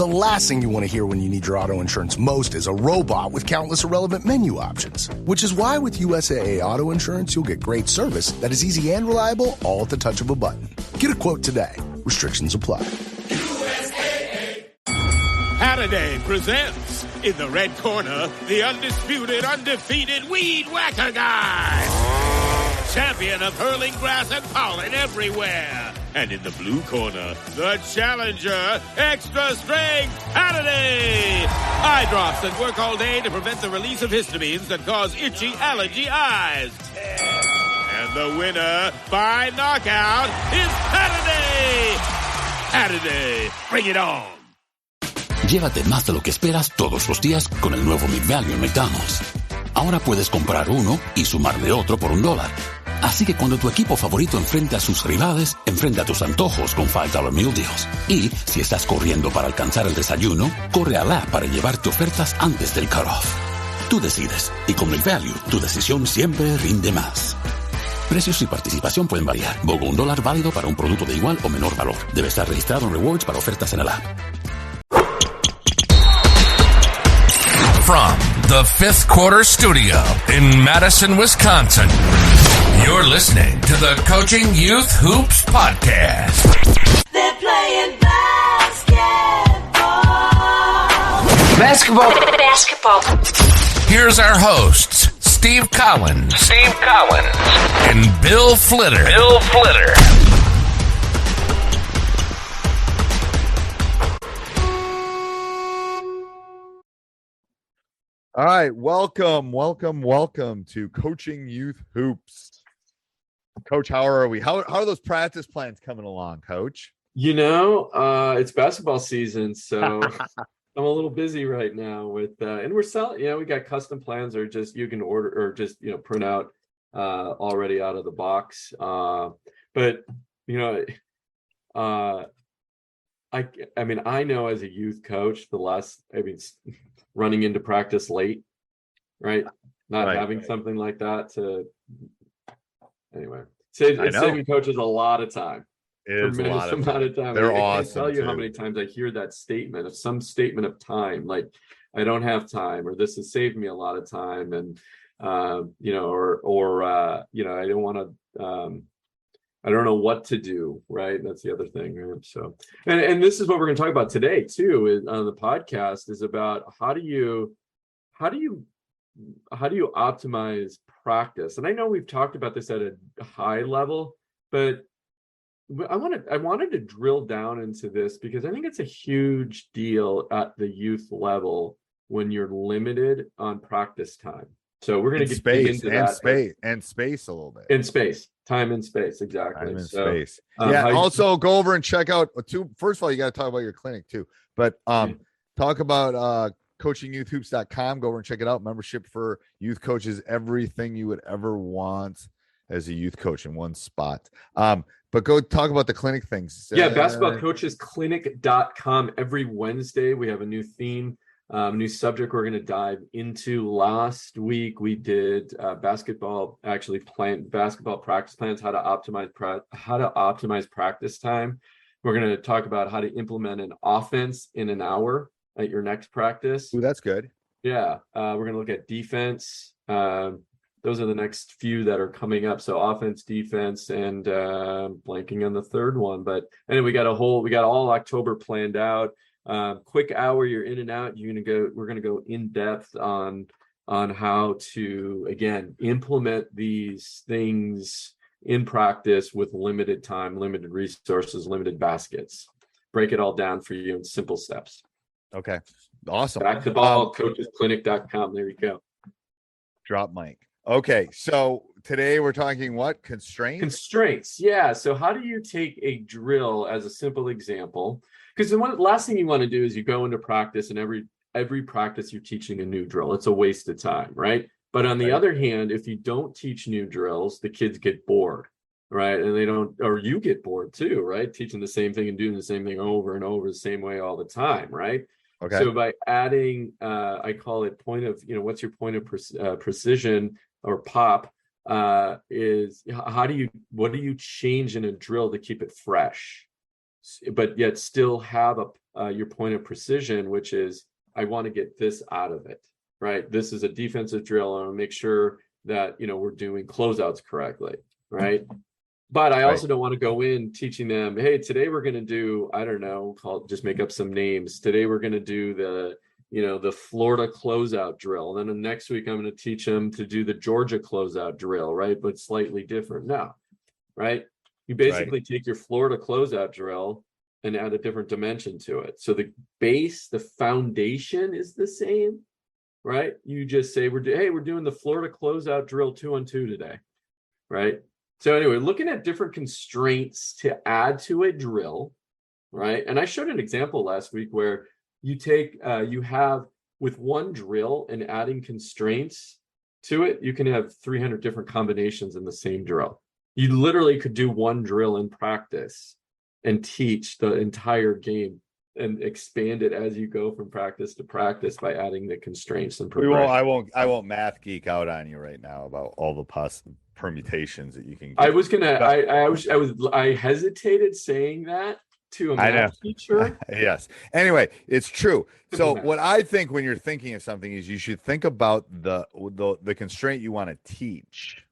The last thing you want to hear when you need your auto insurance most is a robot with countless irrelevant menu options. Which is why with USAA Auto Insurance, you'll get great service that is easy and reliable, all at the touch of a button. Get a quote today. Restrictions apply. USAA. Halliday presents, in the red corner, the undisputed, undefeated Weed Whacker Guy. Champion of hurling grass and pollen everywhere. And in the blue corner, the challenger, extra strength, Halliday! Eye drops that work all day to prevent the release of histamines that cause itchy allergy eyes. And the winner, by knockout, is Halliday! Halliday, bring it on! Llévate más de lo que esperas todos los días con el nuevo McValue en McDonald's. Ahora puedes comprar uno y sumarle otro por $1. Así que cuando tu equipo favorito enfrente a sus rivales, enfrenta tus antojos con $5 Meal Deals. Y si estás corriendo para alcanzar el desayuno, corre a la para llevarte ofertas antes del cutoff. Tú decides, y con McValue, tu decisión siempre rinde más. Precios y participación pueden variar. BOGO $1 válido para un producto de igual o menor valor. Debe estar registrado en Rewards para ofertas en el app. From the Fifth Quarter Studio in Madison, Wisconsin, you're listening to the Coaching Youth Hoops Podcast. They're playing basketball. Basketball. Here's our hosts, Steve Collins. And Bill Flitter. All right, welcome to Coaching Youth Hoops. Coach, how are we? How are those practice plans coming along, Coach? You know, it's basketball season, so I'm a little busy right now with, and we're selling. We got custom plans, or just you can order, or just print out already out of the box. But I mean, I know as a youth coach, running into practice late, right? Not having something like that to, anyway, it's saving coaches a lot of time. It is a lot of time. They're awesome. I can't tell you how many times I hear that statement of some statement of time, like I don't have time, or this has saved me a lot of time, and I don't want to. I don't know what to do, right? That's the other thing. Right? So, and this is what we're going to talk about today too, on the podcast, is about how do you optimize practice? And I know we've talked about this at a high level, but I wanted to drill down into this because I think it's a huge deal at the youth level when you're limited on practice time. So we're going to get into that. Space a little bit. In space. Time and space, exactly. Time and space. Also go over and check out first of all, you got to talk about your clinic too. But talk about coachingyouthhoops.com. Go over and check it out. Membership for youth coaches, everything you would ever want as a youth coach in one spot. But go talk about the clinic things. basketballcoachesclinic.com. Every Wednesday we have a new theme. New subject we're going to dive into. Last week we did basketball practice plans, how to optimize practice time. We're going to talk about how to implement an offense in an hour at your next practice. Ooh, that's good. Yeah, we're going to look at defense. Those are the next few that are coming up. So offense, defense, and blanking on the third one. But anyway, we got all October planned out. Quick hour, you're in and out. We're gonna go in depth on how to, again, implement these things in practice with limited time, limited resources, limited baskets. Break it all down for you in simple steps. Okay, awesome. Back to ball, coachesclinic.com. There you go. Drop mic. Okay, so today we're talking what? Constraints. Yeah. So how do you take a drill as a simple example? Because the last thing you want to do is you go into practice, and every practice you're teaching a new drill. It's a waste of time, right? But on the other hand, if you don't teach new drills, the kids get bored, right? And or you get bored too, right? Teaching the same thing and doing the same thing over and over the same way all the time, right? Okay. So by adding, I call it what's your point of precision or pop, is what do you change in a drill to keep it fresh, but yet still have your point of precision, which is I want to get this out of it, right? This is a defensive drill. I want to make sure that, we're doing closeouts correctly, right? But I also don't want to go in teaching them, hey, today we're going to do, I don't know, just make up some names. Today we're going to do the Florida closeout drill. And then the next week I'm going to teach them to do the Georgia closeout drill, right? But slightly different. No, right? You basically take your Florida closeout drill and add a different dimension to it. So the base, the foundation is the same, right? You just say, we're doing the Florida closeout drill 2-on-2 today, right? So anyway, looking at different constraints to add to a drill, right? And I showed an example last week where you have with one drill and adding constraints to it, you can have 300 different combinations in the same drill. You literally could do one drill in practice and teach the entire game and expand it as you go from practice to practice by adding the constraints and progression. I won't math geek out on you right now about all the possible permutations that you can get. I hesitated saying that to a math teacher. Yes. Anyway, it's true. So what I think when you're thinking of something is you should think about the constraint you want to teach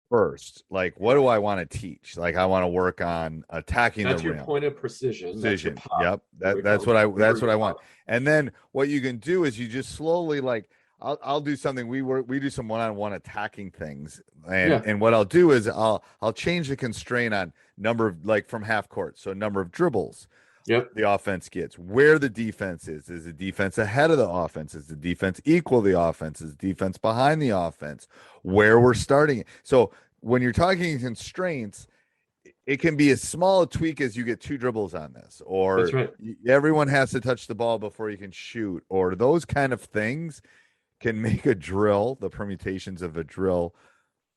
first. Like, what do I want to teach? Like, I want to work on attacking the rim. That's your point of precision. Yep. That's what I want. And then what you can do is you just slowly, like, I'll do something. We do some one-on-one attacking things, and what I'll do is I'll change the constraint on number of, like, from half court, so number of dribbles. Yep. The offense gets, where the defense is the defense ahead of the offense? Is the defense equal the offense? Is defense behind the offense? Where we're starting. So when you're talking constraints, it can be as small a tweak as you get 2 dribbles on this, or that's right. Everyone has to touch the ball before you can shoot, or those kind of things can make a drill, the permutations of a drill,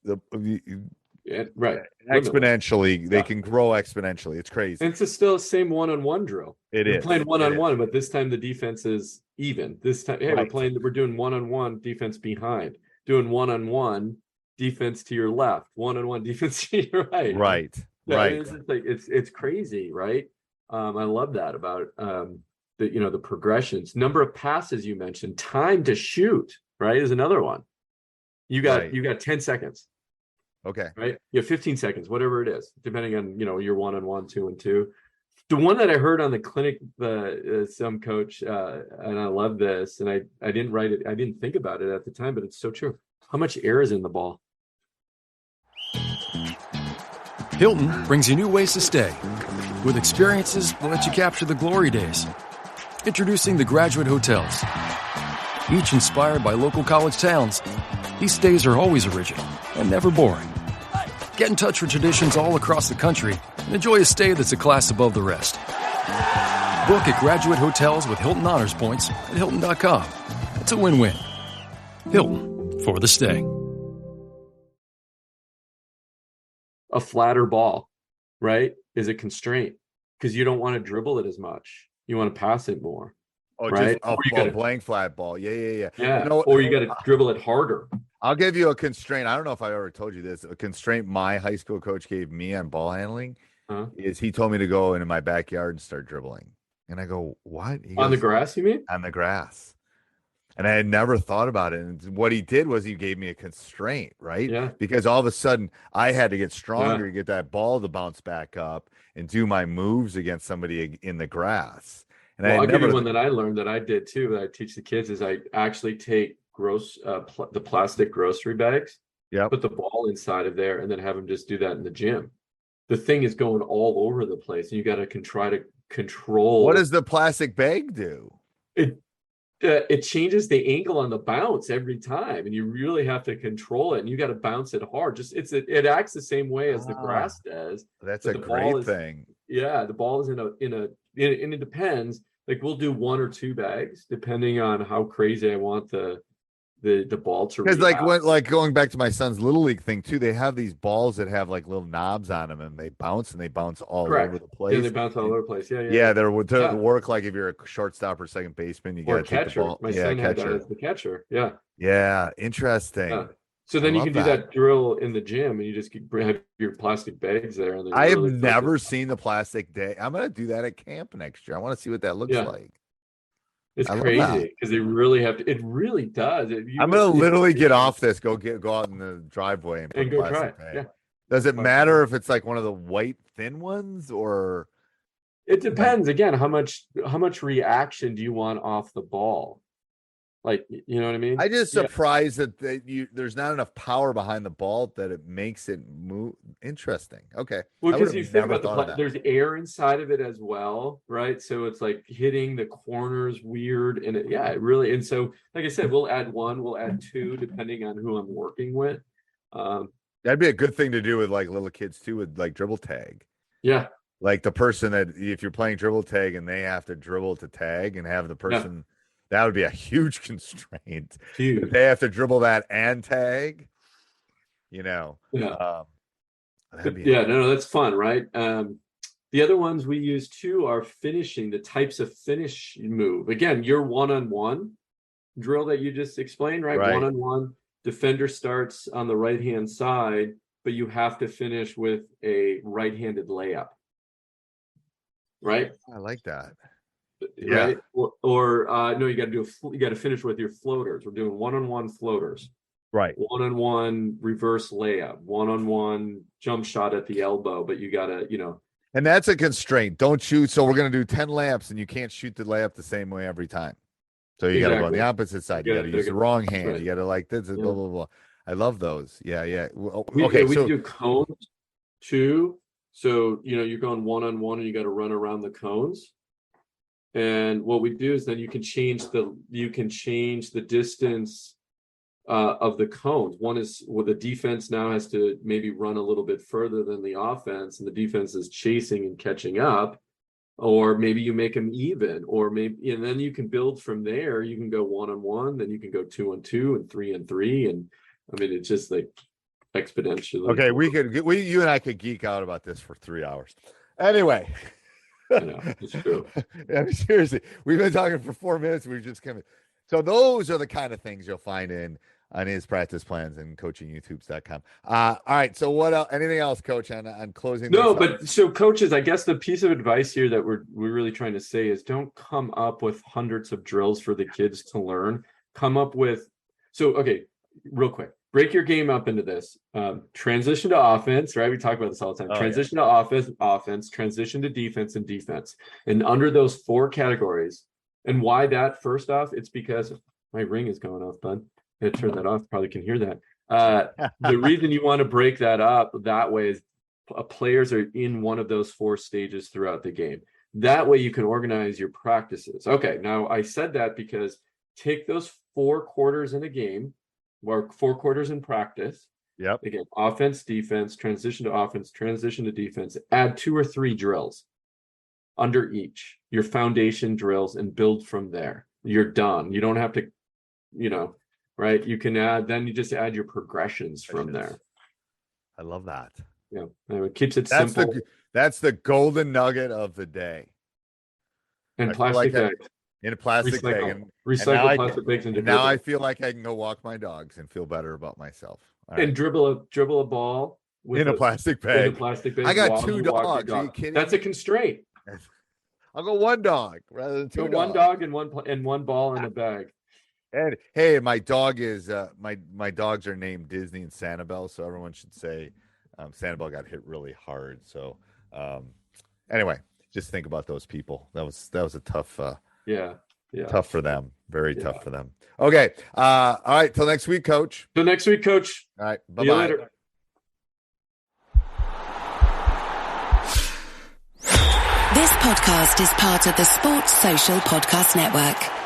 exponentially. They can grow exponentially. It's crazy. And it's still the same one-on-one drill. We're playing one-on-one, but this time the defense is even. This time, we're doing one-on-one, defense behind. Doing one-on-one, defense to your left. One-on-one, defense to your right. Right. It's crazy, right? I love that about the progressions. Number of passes you mentioned, time to shoot, right, is another one. You got 10 seconds. Okay. Right. You have 15 seconds, whatever it is, depending on, your 1-on-1, 2-on-2. The one that I heard on the clinic, some coach, and I love this, and I didn't write it. I didn't think about it at the time, but it's so true. How much air is in the ball? Hilton brings you new ways to stay with experiences that let you capture the glory days. Introducing the Graduate Hotels. Each inspired by local college towns, these stays are always original and never boring. Get in touch with traditions all across the country and enjoy a stay that's a class above the rest. Book at Graduate Hotels with Hilton Honors Points at Hilton.com. It's a win-win. Hilton, for the stay. A flatter ball, right, is a constraint because you don't want to dribble it as much. You want to pass it more. Oh, right? Just a blank flat ball. Yeah. Or you got to dribble it harder. I'll give you a constraint. I don't know if I ever told you this. A constraint my high school coach gave me on ball handling is he told me to go into my backyard and start dribbling. And I go, what? He goes, on the grass, you mean? On the grass. And I had never thought about it. And what he did was he gave me a constraint, right? Yeah. Because all of a sudden I had to get stronger to get that ball to bounce back up and do my moves against somebody in the grass. And I'll give you one that I learned that I did too, that I teach the kids, is I actually take the plastic grocery bags, put the ball inside of there, and then have them just do that in the gym. The thing is going all over the place, and you got to try to control. What does the plastic bag do? It changes the angle on the bounce every time, and you really have to control it, and you got to bounce it hard. It acts the same way as the grass does. That's a great thing. Yeah, the ball is in a and it depends. Like, we'll do 1 or 2 bags depending on how crazy I want the ball to react. Because like going back to my son's little league thing too, they have these balls that have like little knobs on them, and they bounce all over the place. Yeah, they bounce all over the place. Yeah. They're to work like if you're a shortstop or second baseman, you got to take the ball. My son had that as the catcher. Yeah. Yeah, interesting. So then you can do that drill in the gym, and you just have your plastic bags there. And I have never seen the plastic day. I'm going to do that at camp next year. I want to see what that looks like. It's crazy because they really have to. It really does. I'm going to literally get off this. Go out in the driveway and go try it. Yeah. Does it matter if it's like one of the white thin ones or? It depends. Again, how much reaction do you want off the ball? Like, you know what I mean? I just surprised that there's not enough power behind the ball that it makes it move interesting. Okay. Well, because you think about there's air inside of it as well, right? So it's like hitting the corners weird, and it really. And so, like I said, we'll add 1, we'll add 2, depending on who I'm working with. That'd be a good thing to do with like little kids too, with like dribble tag. Yeah. Like the person that if you're playing dribble tag and they have to dribble to tag and have the person. Yeah. That would be a huge constraint. Huge. They have to dribble that and tag, Yeah. That's fun, right? The other ones we use too are finishing, the types of finish move. Again, your one-on-one drill that you just explained, right? One-on-one, defender starts on the right-hand side, but you have to finish with a right-handed layup, right? I like that. Right? Or no, you got to finish with your floaters. We're doing one-on-one floaters, right? One-on-one reverse layup, one-on-one jump shot at the elbow, but you got to, and that's a constraint. Don't shoot. So we're going to do 10 layups, and you can't shoot the layup the same way every time. So you got to go on the opposite side. You got to use the wrong hand. Right. You got to like this, blah blah blah. I love those. Yeah. Okay, we do cones too. So you're going one-on-one, and you got to run around the cones. And what we do is then you can change the distance of the cones. One is the defense now has to maybe run a little bit further than the offense, and the defense is chasing and catching up. Or maybe you make them even, and then you can build from there. You can go 1-on-1, then you can go 2-on-2 and 3-on-3, and I mean it's just like exponentially. Okay, you and I could geek out about this for 3 hours. Anyway. It's true. I mean, seriously, we've been talking for 4 minutes. We've just come in. So those are the kind of things you'll find on his practice plans and coachingyouthhoops.com. All right. So what else? Anything else, Coach, on closing? No, but so coaches, I guess the piece of advice here that we're really trying to say is don't come up with hundreds of drills for the kids to learn. Come up with real quick. Break your game up into this. Transition to offense, right? We talk about this all the time. Transition to offense, transition to defense, and defense. And under those 4 categories, and why that? First off, it's because my ring is going off, bud. I had to turn that off. Probably can hear that. The reason you want to break that up that way is players are in one of those 4 stages throughout the game. That way you can organize your practices. Okay, now I said that because take those 4 quarters in a game, or 4 quarters in practice. Yep. Again, offense, defense, transition to offense, transition to defense. Add 2 or 3 drills under each, your foundation drills, and build from there. You're done. You don't have to, right? You can add, then you just add your progressions from there. I love that. Yeah. It keeps it simple. That's the golden nugget of the day. And plastic bags. In a plastic bag. And plastic bags into now I feel like I can go walk my dogs and feel better about myself. And dribble a ball in a plastic bag. In a plastic bag. I got 2 dogs. Are you kidding? That's a constraint. I'll go 1 dog rather than 2 dogs. 1 dog and one ball in a bag. And hey, my dog is my dogs are named Disney and Sanibel, so everyone should say Sanibel got hit really hard. So anyway, just think about those people. That was a tough tough for them. Very tough for them. Okay. All right. Till next week, Coach. Till next week, Coach. All right. Bye-bye. See you later. This podcast is part of the Sports Social Podcast Network.